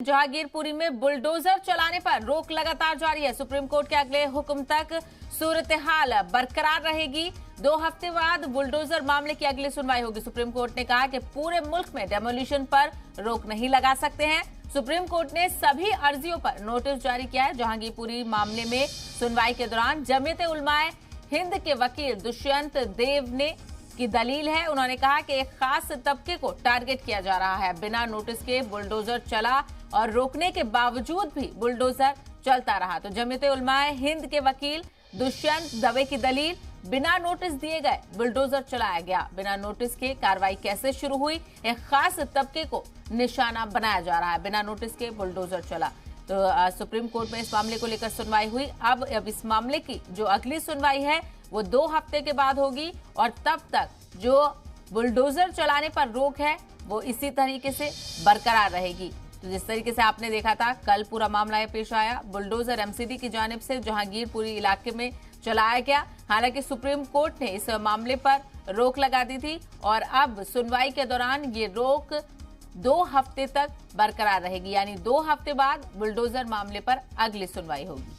जहांगीरपुरी में बुलडोजर चलाने पर रोक लगातार जारी है। सुप्रीम कोर्ट के अगले हुक्म तक सूरत हाल बरकरार रहेगी। 2 हफ्ते बाद बुलडोजर मामले की अगली सुनवाई होगी। सुप्रीम कोर्ट ने कहा कि पूरे मुल्क में डेमोलिशन पर रोक नहीं लगा सकते हैं। सुप्रीम कोर्ट ने सभी अर्जियों पर नोटिस जारी किया है। जहांगीरपुरी मामले में सुनवाई के दौरान जमीयत उलमाए हिंद के वकील दुष्यंत देव ने की दलील है। उन्होंने कहा कि एक खास तबके को टारगेट किया जा रहा है। बिना नोटिस के बुलडोजर चला और रोकने के बावजूद भी बुलडोजर चलता रहा। तो जमीयत उलमाए हिंद के वकील दुष्यंत दवे की दलील, बिना नोटिस दिए गए बुलडोजर चलाया गया। बिना नोटिस के कार्रवाई कैसे शुरू हुई? एक खास तबके को निशाना बनाया जा रहा है। बिना नोटिस के बुलडोजर चला। तो सुप्रीम कोर्ट में इस मामले को लेकर सुनवाई हुई। अब इस मामले की जो अगली सुनवाई है वो 2 हफ्ते के बाद होगी और तब तक जो बुलडोजर चलाने पर रोक है वो इसी तरीके से बरकरार रहेगी। तो जिस तरीके से आपने देखा था कल पूरा मामला पेश आया, बुलडोजर एमसीडी की जानिब से जहांगीरपुरी इलाके में चलाया गया। हालांकि सुप्रीम कोर्ट ने इस मामले पर रोक लगा दी थी और अब सुनवाई के दौरान ये रोक 2 हफ्ते तक बरकरार रहेगी। यानी 2 हफ्ते बाद बुलडोजर मामले पर अगली सुनवाई होगी।